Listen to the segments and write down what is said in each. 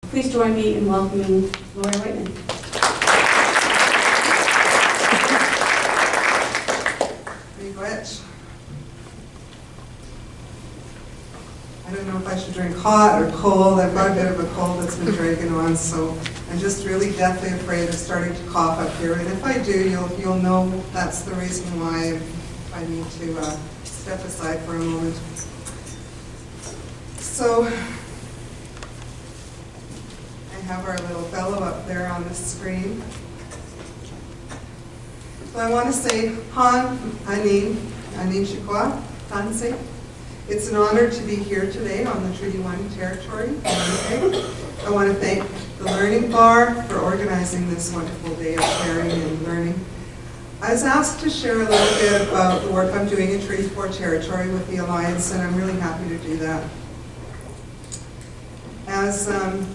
Please join me in welcoming Lori Whiteman. I don't know if I should drink hot or cold. I've got a bit of a cold that's been dragging on, so I'm just really deathly afraid of starting to cough up here. And if I do, you'll know that's the reason why I need to step aside for a moment. So I have our little fellow up there on the screen. So I want to say, Han, Anin Shikwa, Tansi. It's an honor to be here today on the Treaty 1 territory. I want to thank the Learning Bar for organizing this wonderful day of sharing and learning. I was asked to share a little bit about the work I'm doing in Treaty 4 territory with the Alliance, and I'm really happy to do that. As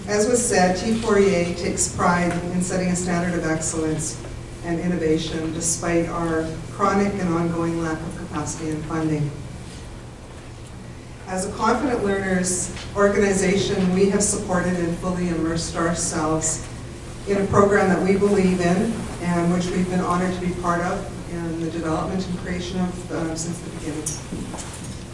was said, T4EA takes pride in setting a standard of excellence and innovation despite our chronic and ongoing lack of capacity and funding. As a Confident Learners organization, we have supported and fully immersed ourselves in a program that we believe in and which we've been honored to be part of in the development and creation of since the beginning.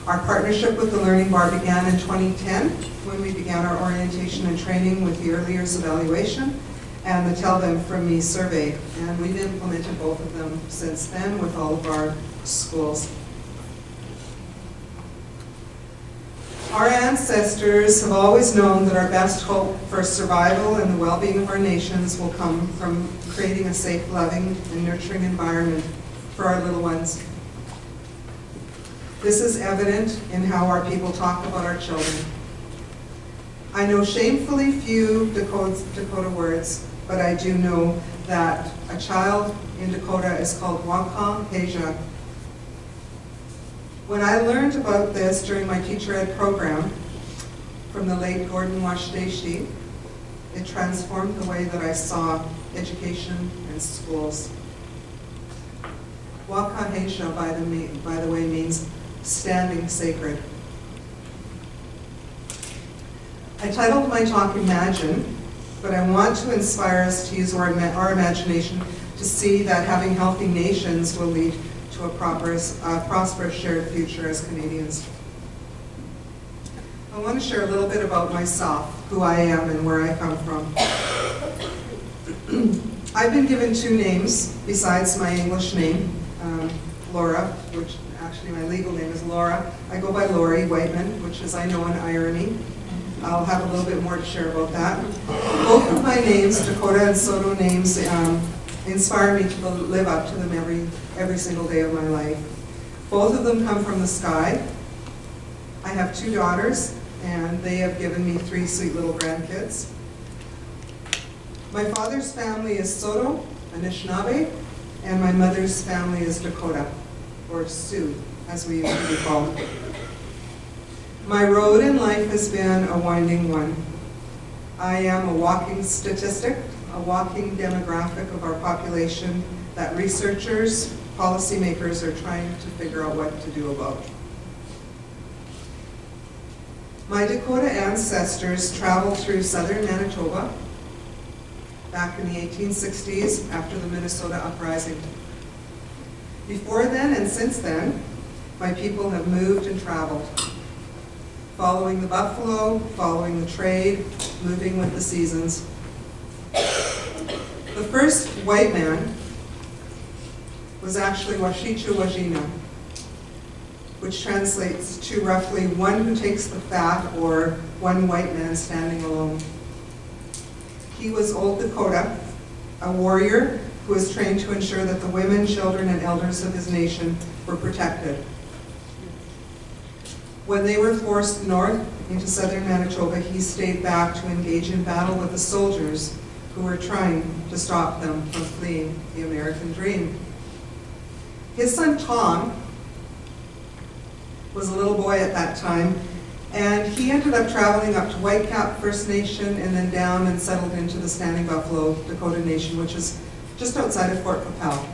Our partnership with the Learning Bar began in 2010 when we began our orientation and training with the Early Years Evaluation and the Tell Them From Me survey, and we've implemented both of them since then with all of our schools. Our ancestors have always known that our best hope for survival and the well-being of our nations will come from creating a safe, loving, and nurturing environment for our little ones. This is evident in how our people talk about our children. I know shamefully few Dakota words, but I do know that a child in Dakota is called Wakam Heja. When I learned about this during my teacher ed program from the late Gordon Washdeshi, it transformed the way that I saw education and schools. Wakaheisha, by the way, means standing sacred. I titled my talk Imagine, but I want to inspire us to use our imagination to see that having healthy nations will lead to a prosperous shared future as Canadians. I want to share a little bit about myself, who I am and where I come from. I've been given two names besides my English name, Laura, which actually my legal name is Laura. I go by Lori Whiteman, which is, I know, an irony. I'll have a little bit more to share about that. Both of my names, Dakota and Soto names, inspire me to live up to them every single day of my life. Both of them come from the sky. I have two daughters, and they have given me three sweet little grandkids. My father's family is Soto, Anishinaabe, and my mother's family is Dakota, or Sioux, as we used to be called. My road in life has been a winding one. I am a walking statistic, a walking demographic of our population that researchers, policymakers are trying to figure out what to do about. My Dakota ancestors traveled through southern Manitoba back in the 1860s after the Minnesota Uprising. Before then and since then, my people have moved and traveled, following the buffalo, following the trade, moving with the seasons. The first white man was actually Washichu Wajina, which translates to roughly one who takes the fat, or one white man standing alone. He was Old Dakota, a warrior who was trained to ensure that the women, children, and elders of his nation were protected. When they were forced north into southern Manitoba, he stayed back to engage in battle with the soldiers who were trying to stop them from fleeing the American dream. His son Tom was a little boy at that time, and he ended up traveling up to Whitecap First Nation and then down and settled into the Standing Buffalo Dakota Nation, which is just outside of Fort Capel.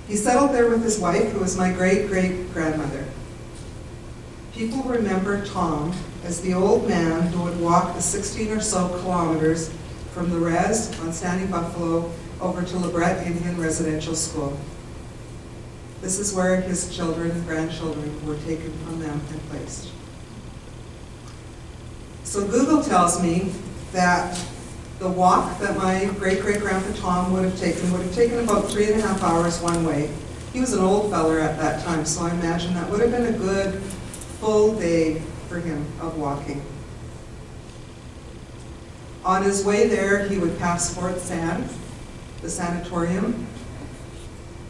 He settled there with his wife, who was my great-great-grandmother. People remember Tom as the old man who would walk the 16 or so kilometers from the res on Standing Buffalo over to LeBret Indian Residential School. This is where his children and grandchildren were taken from them and placed. So Google tells me that the walk that my great-great-grandpa Tom would have taken about 3.5 hours one way. He was an old feller at that time, so I imagine that would have been a good full day for him of walking. On his way there, he would pass Fort Sand, the sanatorium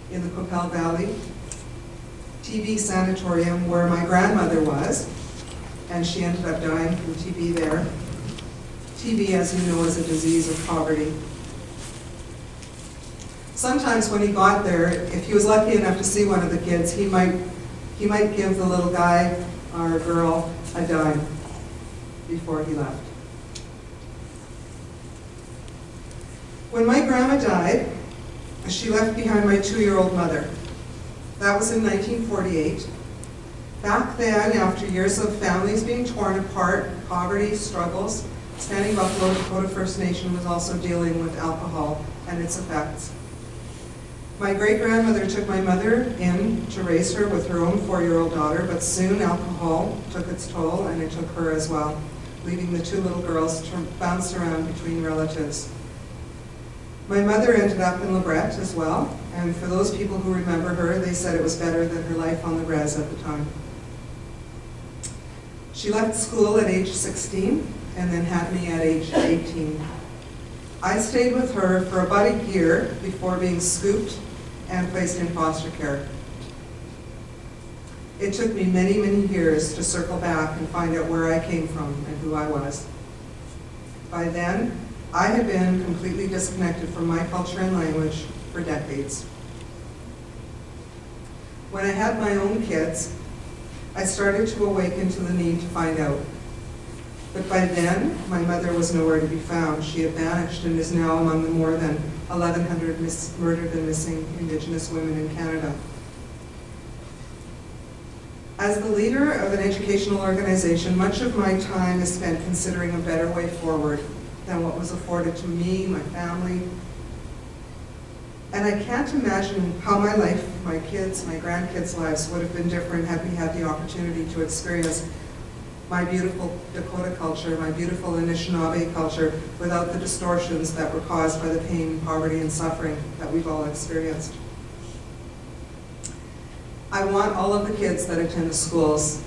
in the Qu'Appelle Valley, TB sanatorium where my grandmother was, and she ended up dying from TB there. TB, as you know, is a disease of poverty. Sometimes when he got there, if he was lucky enough to see one of the kids, he might give the little guy or girl a dime before he left. When my grandma died, she left behind my 2-year-old mother. That was in 1948. Back then, after years of families being torn apart, poverty, struggles, Standing Buffalo Dakota First Nation was also dealing with alcohol and its effects. My great-grandmother took my mother in to raise her with her own 4-year-old daughter, but soon alcohol took its toll and it took her as well, leaving the 2 little girls to bounce around between relatives. My mother ended up in LeBret as well, and for those people who remember her, they said it was better than her life on the res at the time. She left school at age 16 and then had me at age 18. I stayed with her for about a year before being scooped and placed in foster care. It took me many, many years to circle back and find out where I came from and who I was. By then, I had been completely disconnected from my culture and language for decades. When I had my own kids, I started to awaken to the need to find out. But by then, my mother was nowhere to be found. She had vanished and is now among the more than 1,100 murdered and missing Indigenous women in Canada. As the leader of an educational organization, much of my time is spent considering a better way forward than what was afforded to me, my family. And I can't imagine how my life, my kids, my grandkids' lives would have been different had we had the opportunity to experience my beautiful Dakota culture, my beautiful Anishinaabe culture, without the distortions that were caused by the pain, poverty, and suffering that we've all experienced. I want all of the kids that attend the schools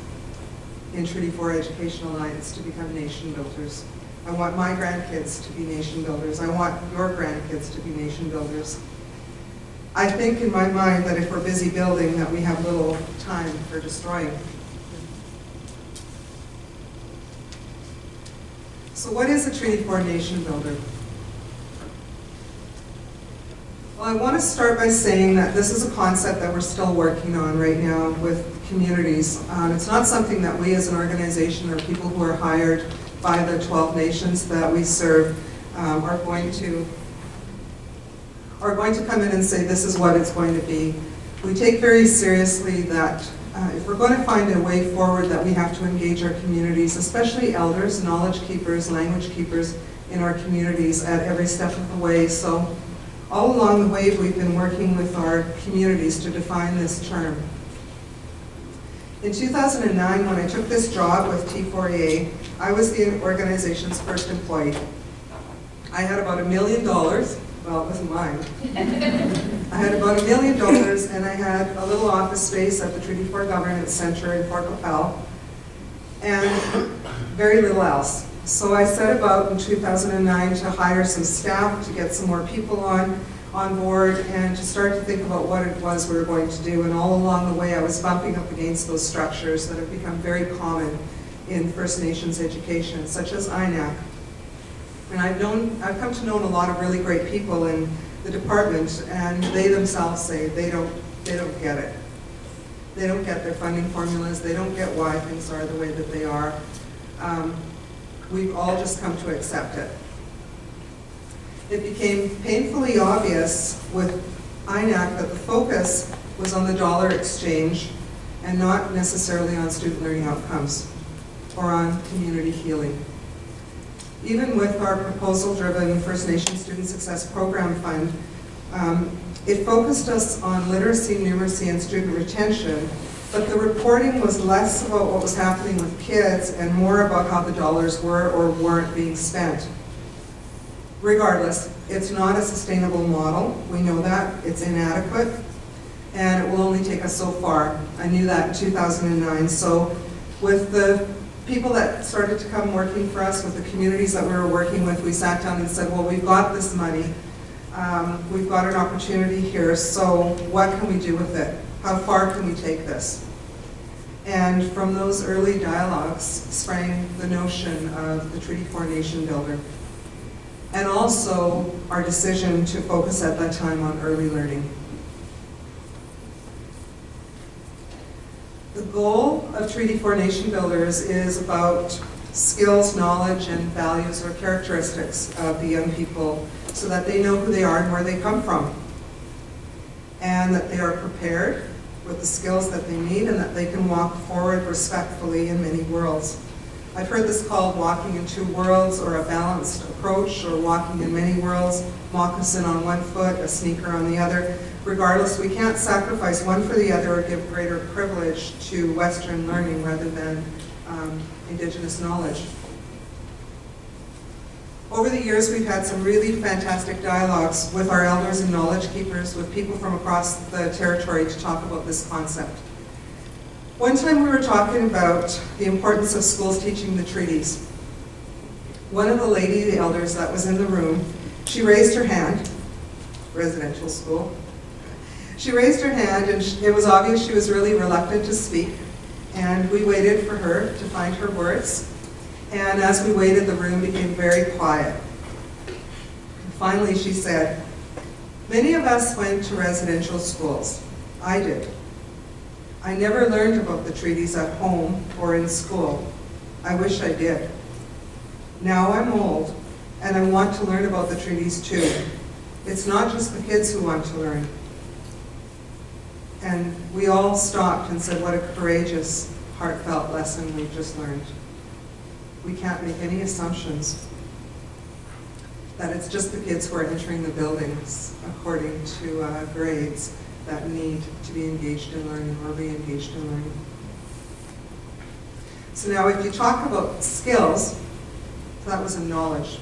in Treaty 4 Educational Alliance to become nation builders. I want my grandkids to be nation builders. I want your grandkids to be nation builders. I think in my mind that if we're busy building, that we have little time for destroying. So what is a Treaty 4 nation builder? Well, I want to start by saying that this is a concept that we're still working on right now with communities. It's not something that we as an organization or people who are hired by the 12 nations that we serve are going to come in and say this is what it's going to be. We take very seriously that if we're going to find a way forward, that we have to engage our communities, especially elders, knowledge keepers, language keepers in our communities at every step of the way. So all along the way, we've been working with our communities to define this term. In 2009, when I took this job with T4A, I was the organization's first employee. I had about $1 million. Well, it wasn't mine. I had about $1 million, and I had a little office space at the Treaty 4 Governance Center in Fort Qu'Appelle, and very little else. So I set about in 2009 to hire some staff, to get some more people on board, and to start to think about what it was we were going to do. And all along the way, I was bumping up against those structures that have become very common in First Nations education, such as INAC. And I've come to know a lot of really great people in the department, and they themselves say they don't get it. They don't get their funding formulas. They don't get why things are the way that they are. We've all just come to accept it. It became painfully obvious with INAC that the focus was on the dollar exchange and not necessarily on student learning outcomes or on community healing. Even with our proposal-driven First Nations Student Success Program Fund, it focused us on literacy, numeracy, and student retention, but the reporting was less about what was happening with kids and more about how the dollars were or weren't being spent. Regardless, it's not a sustainable model. We know that. It's inadequate, and it will only take us so far. I knew that in 2009. So with the people that started to come working for us, with the communities that we were working with, we sat down and said, well, we've got this money. We've got an opportunity here, so what can we do with it? How far can we take this? And from those early dialogues sprang the notion of the Treaty 4 Nation Builder. And also our decision to focus at that time on early learning. The goal of Treaty 4 Nation Builders is about skills, knowledge, and values or characteristics of the young people so that they know who they are and where they come from. And that they are prepared with the skills that they need and that they can walk forward respectfully in many worlds. I've heard this called walking in two worlds or a balanced approach or walking in many worlds, moccasin on one foot, a sneaker on the other. Regardless, we can't sacrifice one for the other or give greater privilege to Western learning rather than Indigenous knowledge. Over the years, we've had some really fantastic dialogues with our elders and knowledge keepers, with people from across the territory to talk about this concept. One time we were talking about the importance of schools teaching the treaties. One of the elders that was in the room, she raised her hand, residential school. She raised her hand and it was obvious she was really reluctant to speak. And we waited for her to find her words. And as we waited, the room became very quiet. And finally she said, "Many of us went to residential schools. I did. I never learned about the treaties at home or in school. I wish I did. Now I'm old, and I want to learn about the treaties too. It's not just the kids who want to learn." And we all stopped and said, what a courageous, heartfelt lesson we've just learned. We can't make any assumptions that it's just the kids who are entering the buildings according to grades that need to be engaged in learning or re-engaged in learning. So now if you talk about skills, that was a knowledge.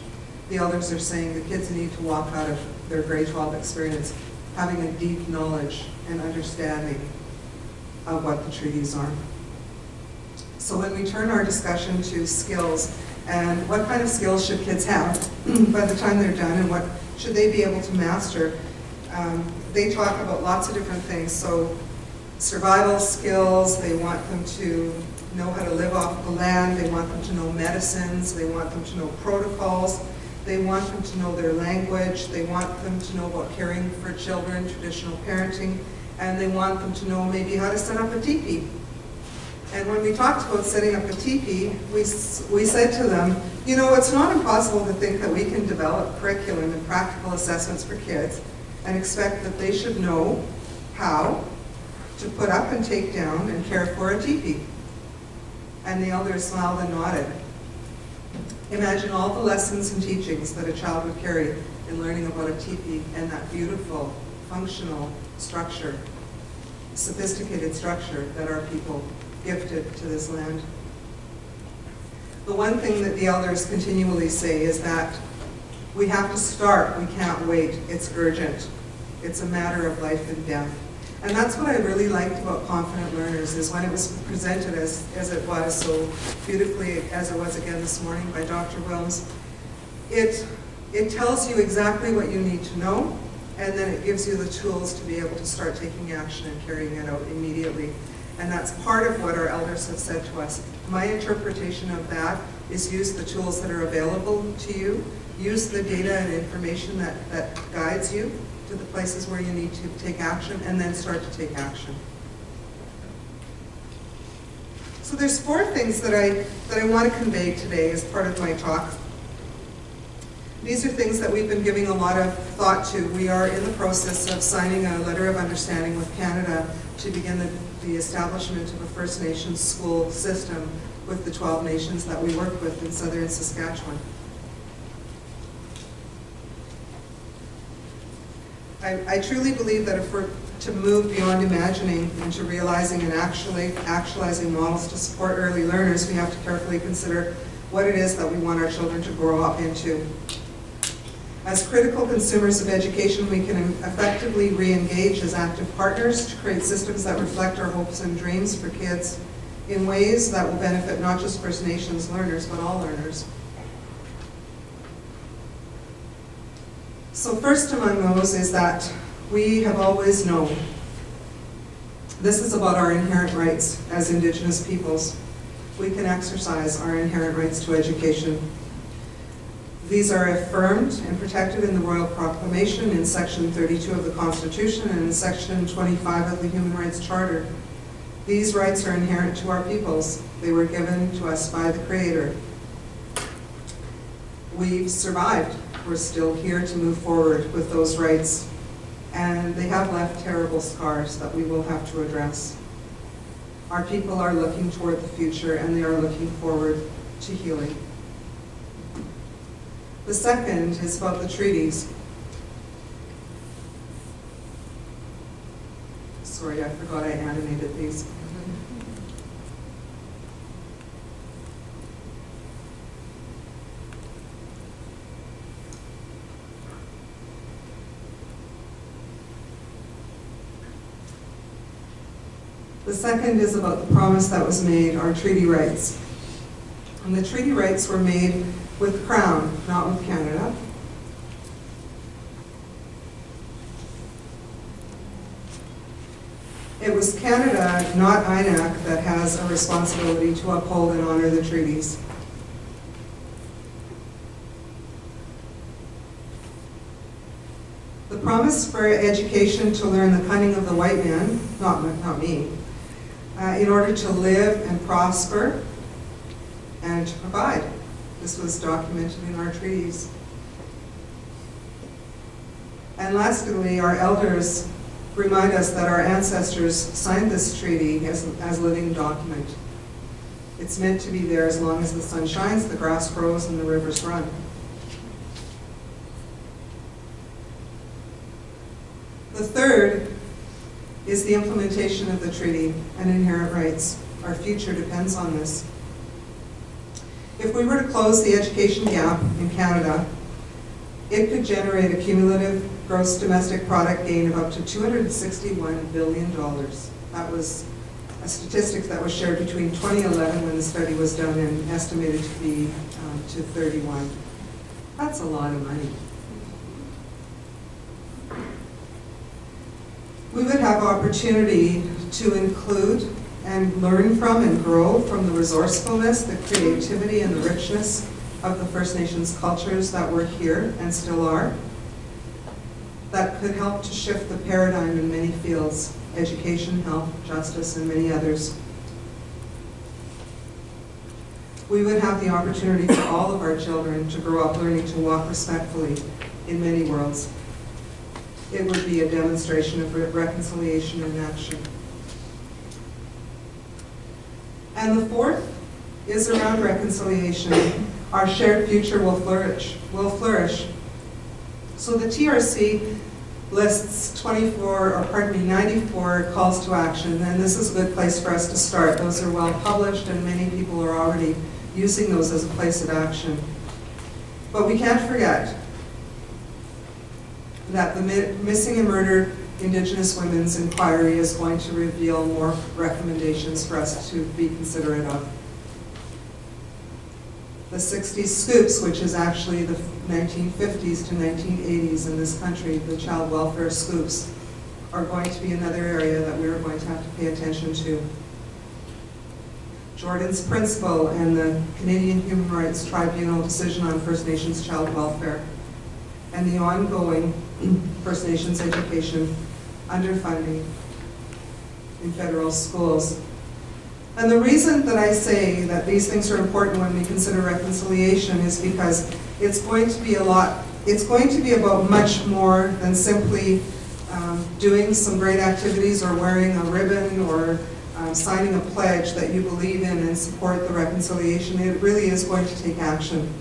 The elders are saying the kids need to walk out of their grade 12 experience having a deep knowledge and understanding of what the treaties are. So when we turn our discussion to skills and what kind of skills should kids have by the time they're done and what should they be able to master, they talk about lots of different things. So survival skills, they want them to know how to live off the land, they want them to know medicines, they want them to know protocols, they want them to know their language, they want them to know about caring for children, traditional parenting, and they want them to know maybe how to set up a teepee. And when we talked about setting up a teepee, we said to them, you know, it's not impossible to think that we can develop curriculum and practical assessments for kids and expect that they should know how to put up and take down and care for a teepee. And the elders smiled and nodded. Imagine all the lessons and teachings that a child would carry in learning about a teepee and that beautiful, functional structure, sophisticated structure that our people gifted to this land. The one thing that the elders continually say is that we have to start, we can't wait, it's urgent. It's a matter of life and death. And that's what I really liked about Confident Learners, is when it was presented as it was so beautifully, as it was again this morning by Dr. Wilms, it tells you exactly what you need to know, and then it gives you the tools to be able to start taking action and carrying it out immediately. And that's part of what our elders have said to us. My interpretation of that is use the tools that are available to you, use the data and information that guides you to the places where you need to take action, and then start to take action. So there's 4 things that I want to convey today as part of my talk. These are things that we've been giving a lot of thought to. We are in the process of signing a letter of understanding with Canada to begin the the establishment of a First Nations school system with the 12 nations that we work with in southern Saskatchewan. I truly believe that if we're to move beyond imagining and to realizing and actualizing models to support early learners, we have to carefully consider what it is that we want our children to grow up into. As critical consumers of education, we can effectively re-engage as active partners to create systems that reflect our hopes and dreams for kids in ways that will benefit not just First Nations learners, but all learners. So first among those is that we have always known this is about our inherent rights as Indigenous peoples. We can exercise our inherent rights to education. These are affirmed and protected in the Royal Proclamation in Section 32 of the Constitution and in Section 25 of the Human Rights Charter. These rights are inherent to our peoples. They were given to us by the Creator. We've survived. We're still here to move forward with those rights. And they have left terrible scars that we will have to address. Our people are looking toward the future and they are looking forward to healing. The second is about the treaties. Sorry, I forgot I animated these. The second is about the promise that was made, our treaty rights. And the treaty rights were made with the Crown, not with Canada. It was Canada, not INAC, that has a responsibility to uphold and honor the treaties. The promise for education to learn the cunning of the white man, not me, in order to live and prosper and to provide. This was documented in our treaties. And lastly, our elders remind us that our ancestors signed this treaty as a living document. It's meant to be there as long as the sun shines, the grass grows, and the rivers run. The third is the implementation of the treaty and inherent rights. Our future depends on this. If we were to close the education gap in Canada, it could generate a cumulative gross domestic product gain of up to $261 billion. That was a statistic that was shared between 2011 when the study was done and estimated to be to 31. That's a lot of money. We would have opportunity to include and learn from and grow from the resourcefulness, the creativity, and the richness of the First Nations cultures that were here and still are. That could help to shift the paradigm in many fields: education, health, justice, and many others. We would have the opportunity for all of our children to grow up learning to walk respectfully in many worlds. It would be a demonstration of reconciliation in action. And the fourth is around reconciliation. Our shared future will flourish. So the TRC lists 94 calls to action, and this is a good place for us to start. Those are well published, and many people are already using those as a place of action. But we can't forget that the Missing and Murdered Indigenous Women's Inquiry is going to reveal more recommendations for us to be considerate of. The 60s scoops, which is actually the 1950s to 1980s in this country, the child welfare scoops, are going to be another area that we are going to have to pay attention to. Jordan's Principle and the Canadian Human Rights Tribunal decision on First Nations child welfare, and the ongoing First Nations education underfunding in federal schools. And the reason that I say that these things are important when we consider reconciliation is because it's going to be about much more than simply doing some great activities or wearing a ribbon or signing a pledge that you believe in and support the reconciliation, it really is going to take action.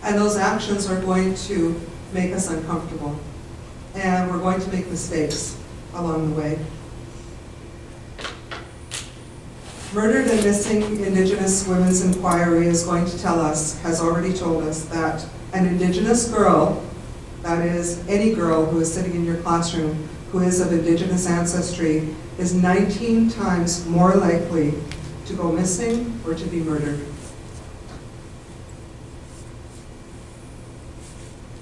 And those actions are going to make us uncomfortable. And we're going to make mistakes along the way. Murdered and Missing Indigenous Women's Inquiry is going to tell us, has already told us, that an Indigenous girl, that is, any girl who is sitting in your classroom who is of Indigenous ancestry, is 19 times more likely to go missing or to be murdered.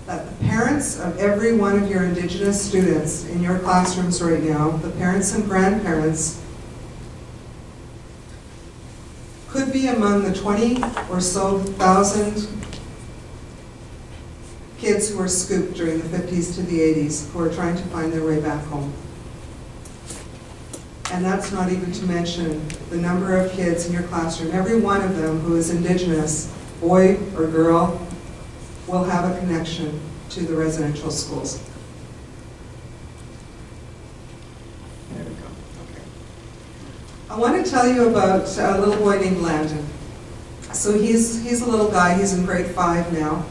That the parents of every one of your Indigenous students in your classrooms right now, the parents and grandparents, could be among the 20 or so thousand kids who were scooped during the 50s to the 80s who are trying to find their way back home. And that's not even to mention the number of kids in your classroom, every one of them who is Indigenous, boy or girl, will have a connection to the residential schools. There we go. Okay. I want to tell you about a little boy named Landon. So he's a little guy, he's in grade 5 now.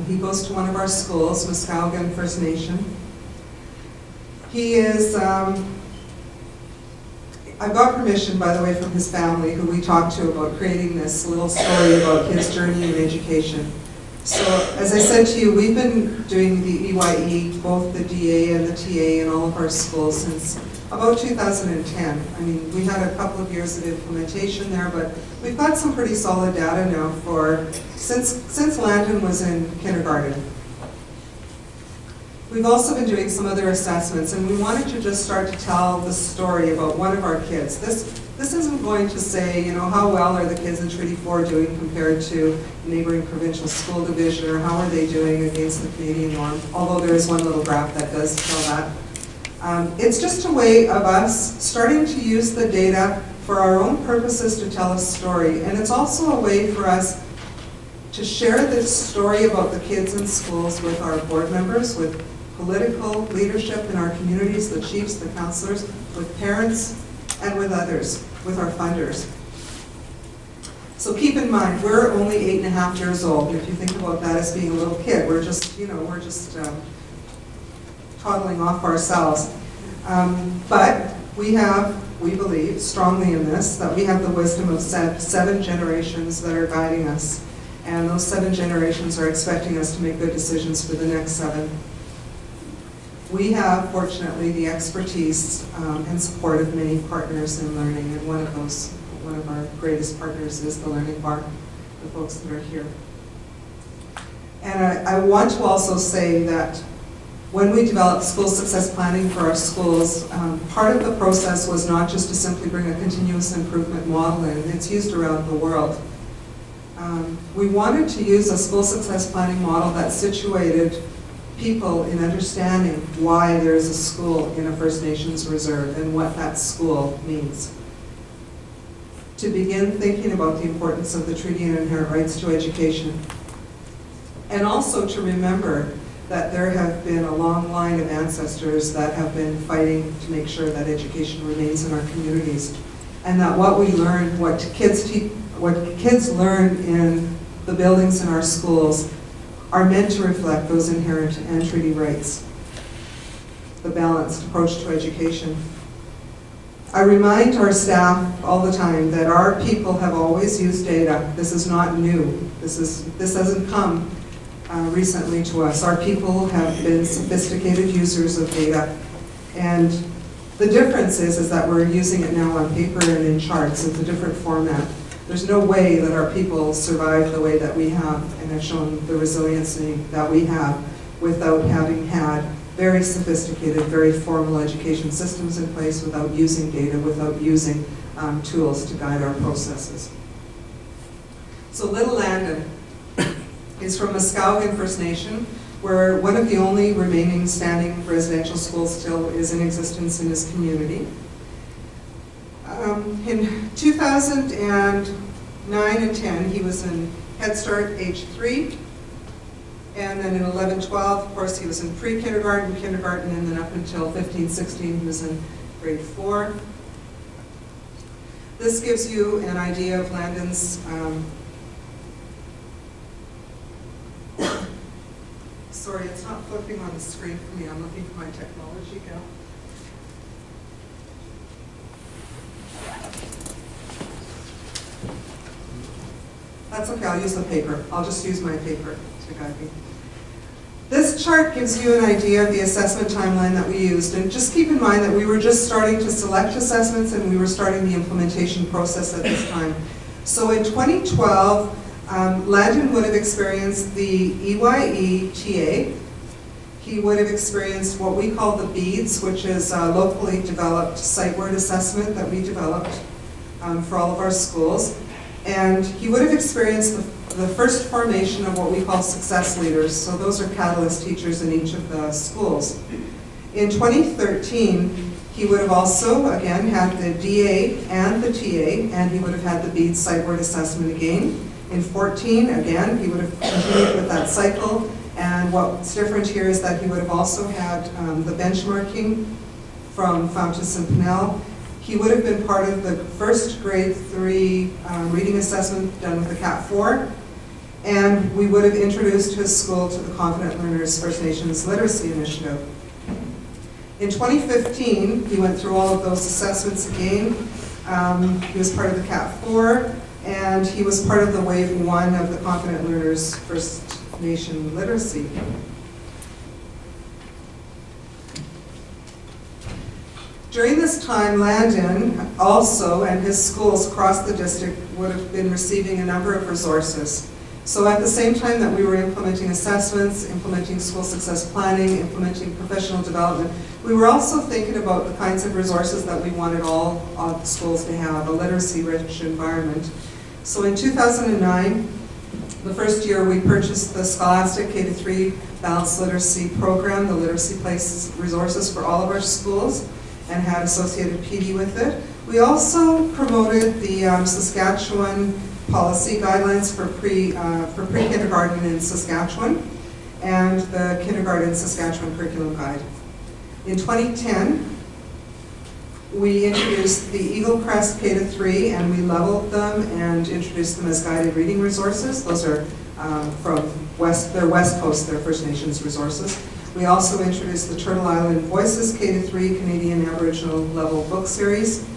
He goes to one of our schools, Muskowhegan First Nation. He is, I got permission, by the way, from his family, who we talked to about creating this little story about his journey in education. So, as I said to you, we've been doing the EYE, both the DA and the TA in all of our schools since about 2010. I mean, we had a couple of years of implementation there, but we've got some pretty solid data now for, since Landon was in kindergarten. We've also been doing some other assessments, and we wanted to just start to tell the story about one of our kids. This isn't going to say, you know, how well are the kids in Treaty 4 doing compared to neighboring provincial school division, or how are they doing against the Canadian norm, although there is one little graph that does tell that. It's just a way of us starting to use the data for our own purposes to tell a story, and it's also a way for us to share this story about the kids in schools with our board members, with political leadership in our communities, the chiefs, the councillors, with parents, and with others, with our funders. So keep in mind, we're only 8.5 years old, and if you think about that as being a little kid, we're just, you know, toddling off ourselves. But we believe strongly in this, that we have the wisdom of 7 generations that are guiding us. And those 7 generations are expecting us to make good decisions for the next 7. We have, fortunately, the expertise and support of many partners in learning, and one of our greatest partners is the Learning Bar, the folks that are here. And I want to also say that when we developed school success planning for our schools, part of the process was not just to simply bring a continuous improvement model in. It's used around the world. We wanted to use a school success planning model that situated people in understanding why there is a school in a First Nations reserve and what that school means. To begin thinking about the importance of the Treaty and Inherent Rights to Education. And also to remember that there have been a long line of ancestors that have been fighting to make sure that education remains in our communities. And that what we learn, what kids learn in the buildings in our schools are meant to reflect those inherent and treaty rights, the balanced approach to education. I remind our staff all the time that our people have always used data. This is not new. This hasn't come recently to us. Our people have been sophisticated users of data, and the difference is that we're using it now on paper and in charts. It's a different format. There's no way that our people survive the way that we have and have shown the resiliency that we have without having had very sophisticated, very formal education systems in place, without using data, without using tools to guide our processes. So little Landon is from Muskowhegan First Nation, where one of the only remaining standing residential schools still is in existence in his community. In 2009 and 10, he was in Head Start age 3, and then in 11-12, of course, he was in pre-kindergarten, kindergarten, and then up until 15-16, he was in grade 4. This gives you an idea of Landon's sorry, it's not flipping on the screen for me. I'm looking for my technology gal. That's okay, I'll use the paper. I'll just use my paper to guide me. This chart gives you an idea of the assessment timeline that we used, and just keep in mind that we were just starting to select assessments and we were starting the implementation process at this time. So in 2012, Landon would have experienced the EYE-TA. He would have experienced what we call the BEADS, which is a locally developed sight word assessment that we developed for all of our schools. And he would have experienced the first formation of what we call success leaders. So those are catalyst teachers in each of the schools. In 2013, he would have also, again, had the DA and the TA, and he would have had the BEADS sight word assessment again. In 14, again, he would have continued with that cycle. And what's different here is that he would have also had the benchmarking from Fountas and Pinnell. He would have been part of the first grade 3 reading assessment done with the CAT 4. And we would have introduced his school to the Confident Learners First Nations Literacy Initiative. In 2015, he went through all of those assessments again. He was part of the CAT 4, and he was part of the Wave 1 of the Confident Learners First Nation Literacy. During this time, Landon also and his schools across the district would have been receiving a number of resources. So at the same time that we were implementing assessments, implementing school success planning, implementing professional development, we were also thinking about the kinds of resources that we wanted all of the schools to have, a literacy-rich environment. So in 2009, the first year, we purchased the Scholastic K-3 Balanced Literacy Program, the Literacy Place resources for all of our schools, and had associated PD with it. We also promoted the Saskatchewan policy guidelines for pre-kindergarten in Saskatchewan and the Kindergarten Saskatchewan Curriculum Guide. In 2010, we introduced the Eagle Crest K-3 and we leveled them and introduced them as guided reading resources. Those are from their West Coast, their First Nations resources. We also introduced the Turtle Island Voices K-3 Canadian Aboriginal Level Book Series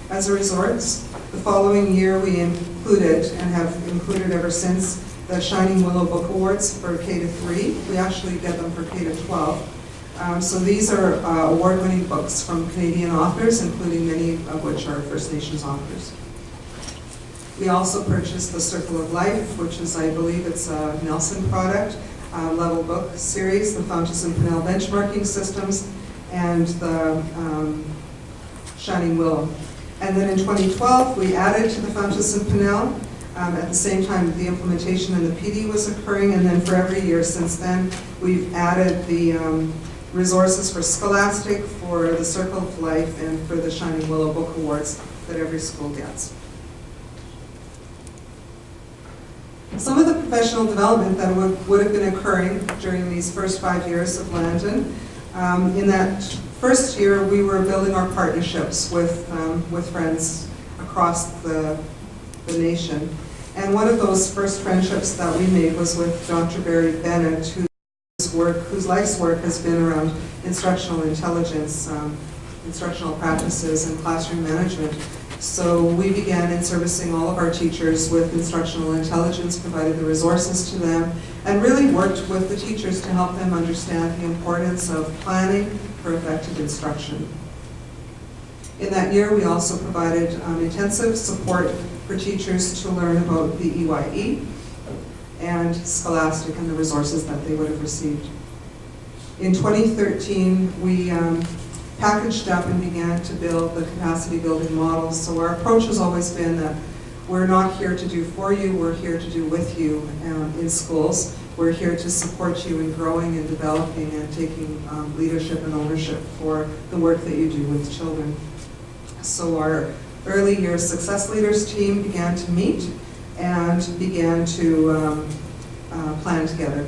as a resource. The following year we included, and have included ever since, the Shining Willow Book Awards for K-3. We actually get them for K-12. So these are award-winning books from Canadian authors, including many of which are First Nations authors. We also purchased the Circle of Life, which is, I believe it's a Nelson product, level book series, the Fountas and Pinnell benchmarking systems, and the Shining Willow. And then in 2012, we added to the Fountas and Pinnell. At the same time, the implementation and the PD was occurring, and then for every year since then, we've added the resources for Scholastic, for the Circle of Life, and for the Shining Willow Book Awards that every school gets. Some of the professional development that would have been occurring during these first 5 years of Landon, in that first year we were building our partnerships with friends across the nation. And one of those first friendships that we made was with Dr. Barry Bennett, whose life's work has been around instructional intelligence, instructional practices, and classroom management. So we began in servicing all of our teachers with instructional intelligence, provided the resources to them, and really worked with the teachers to help them understand the importance of planning for effective instruction. In that year, we also provided intensive support for teachers to learn about the EYE and Scholastic and the resources that they would have received. In 2013, we packaged up and began to build the capacity building models. So our approach has always been that we're not here to do for you, we're here to do with you in schools. We're here to support you in growing and developing and taking leadership and ownership for the work that you do with children. So our early years success leaders team began to meet and began to plan together.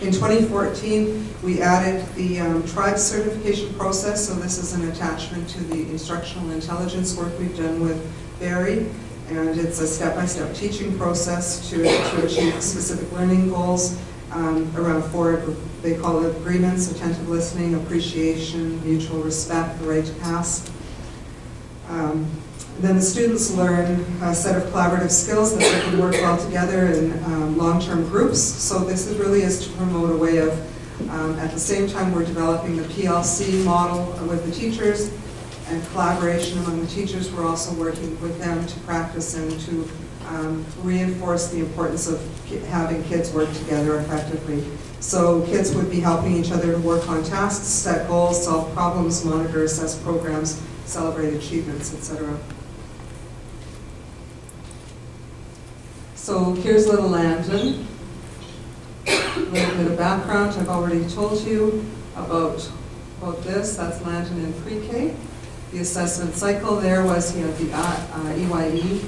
In 2014, we added the tribe certification process, so this is an attachment to the instructional intelligence work we've done with vary, and it's a step-by-step teaching process to achieve specific learning goals around four, they call it agreements: attentive listening, appreciation, mutual respect, the right to pass. Then the students learn a set of collaborative skills that they can work well together in long-term groups. So this really is to promote a way of, at the same time we're developing the PLC model with the teachers and collaboration among the teachers, we're also working with them to practice and to reinforce the importance of having kids work together effectively. So kids would be helping each other to work on tasks, set goals, solve problems, monitor, assess programs, celebrate achievements, etc. So here's little Landon. A little bit of background. I've already told you about this. That's Landon in pre-K. The assessment cycle there was he had the EYE.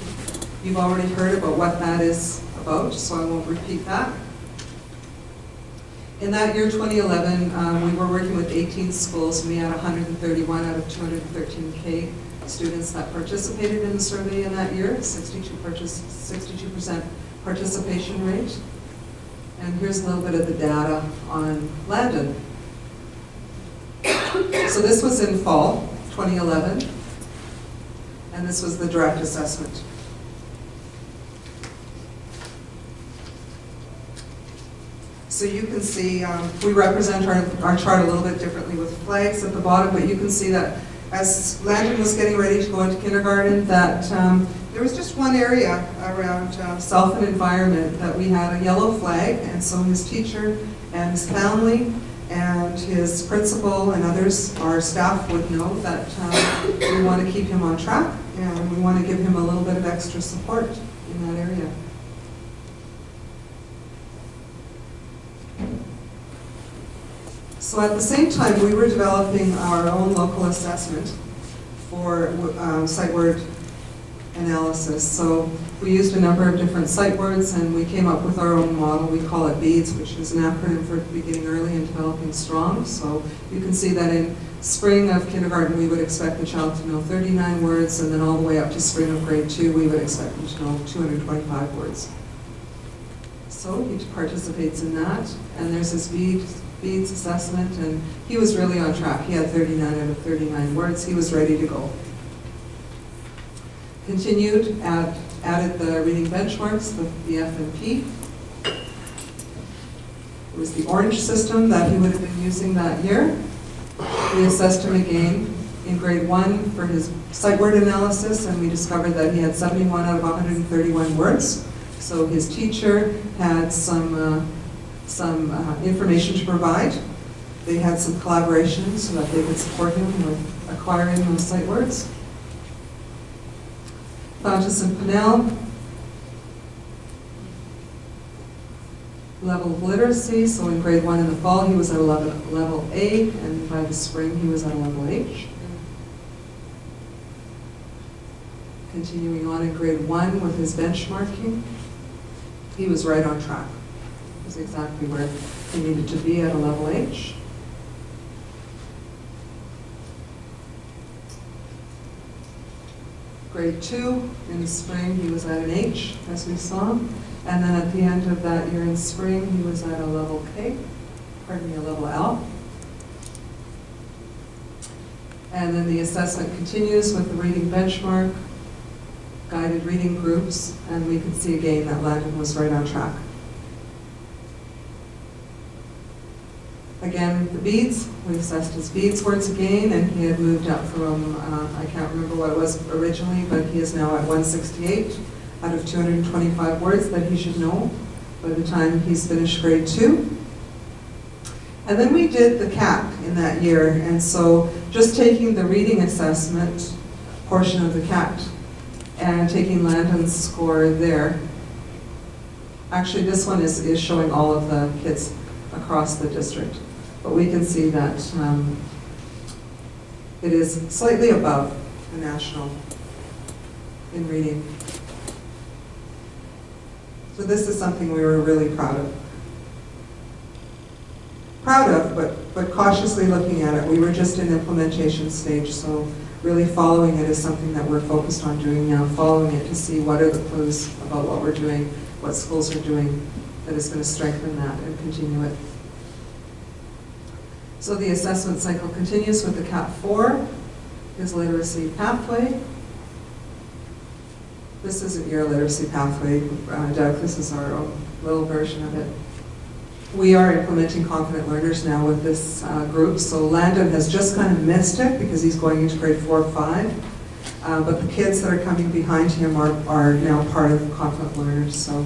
You've already heard about what that is about, so I won't repeat that. In that year, 2011, we were working with 18 schools, and we had 131 out of 213K students that participated in the survey in that year, 62% participation rate. And here's a little bit of the data on Landon. So this was in fall 2011, and this was the direct assessment. So you can see, we represent our chart a little bit differently with flags at the bottom, but you can see that as Landon was getting ready to go into kindergarten, that there was just one area around self and environment that we had a yellow flag, and so his teacher and his family and his principal and others, our staff, would know that we want to keep him on track and we want to give him a little bit of extra support in that area. So at the same time, we were developing our own local assessment for sight word analysis. So we used a number of different sight words, and we came up with our own model. We call it BEADS, which is an acronym for Beginning Early and Developing Strong. So you can see that in spring of kindergarten, we would expect the child to know 39 words, and then all the way up to spring of grade 2, we would expect them to know 225 words. So he participates in that, and there's this BEADS assessment, and he was really on track. He had 39 out of 39 words. He was ready to go. Continued, added the reading benchmarks, the F&P. It was the orange system that he would have been using that year. We assessed him again in grade 1 for his sight word analysis, and we discovered that he had 71 out of 131 words. So his teacher had some information to provide. They had some collaboration so that they could support him with acquiring those sight words. Fountas and Pinnell, level of literacy. So in grade 1 in the fall, he was at a level A, and by the spring, he was at a level H. Continuing on in grade 1 with his benchmarking, he was right on track. It was exactly where he needed to be at a level H. Grade 2, in the spring, he was at an H, as we saw. And then at the end of that year in spring, he was at a level K, a level L. And then the assessment continues with the reading benchmark, guided reading groups, and we can see again that Landon was right on track. Again, the BEADS, we assessed his BEADS words again, and he had moved up from, I can't remember what it was originally, but he is now at 168 out of 225 words that he should know by the time he's finished grade 2. And then we did the CAT in that year, and so just taking the reading assessment portion of the CAT and taking Landon's score there. Actually, this one is showing all of the kids across the district. But we can see that it is slightly above the national in reading. So this is something we were really proud of. But cautiously looking at it. We were just in implementation stage, so really following it is something that we're focused on doing now, following it to see what are the clues about what we're doing, what schools are doing, that is going to strengthen that and continue it. So the assessment cycle continues with the CAP 4, his literacy pathway. This isn't your literacy pathway, Doug, this is our own little version of it. We are implementing Confident Learners now with this group, so Landon has just kind of missed it because he's going into grade 4 or 5, but the kids that are coming behind him are now part of Confident Learners, so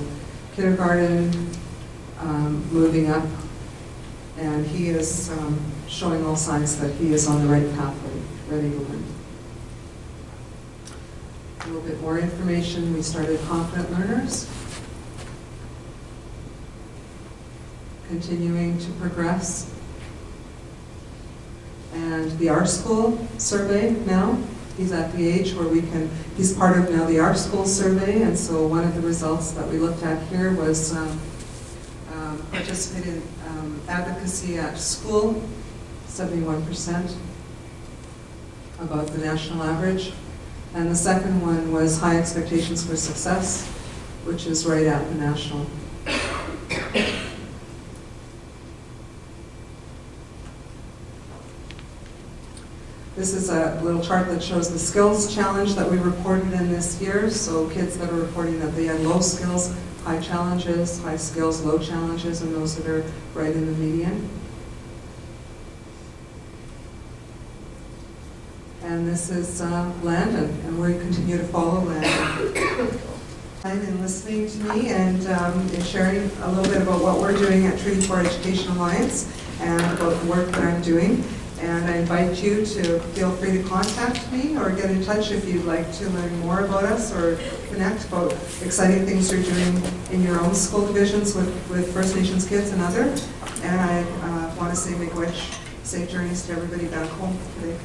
kindergarten, moving up, and he is showing all signs that he is on the right pathway, ready to learn. A little bit more information, we started Confident Learners. Continuing to progress. And the Our School survey now, he's at the age where he's part of now the Our School survey, and so one of the results that we looked at here was participated in advocacy at school, 71%, above the national average. And the second one was high expectations for success, which is right at the national. This is a little chart that shows the skills challenge that we reported in this year. So kids that are reporting that they had low skills, high challenges, high skills, low challenges, and those that are right in the median. And this is Landon, and we continue to follow Landon. And listening to me and sharing a little bit about what we're doing at Treaty 4 Education Alliance and about the work that I'm doing. And I invite you to feel free to contact me or get in touch if you'd like to learn more about us or connect about exciting things you're doing in your own school divisions with First Nations kids and other. And I want to say make wish, safe journeys to everybody back home today.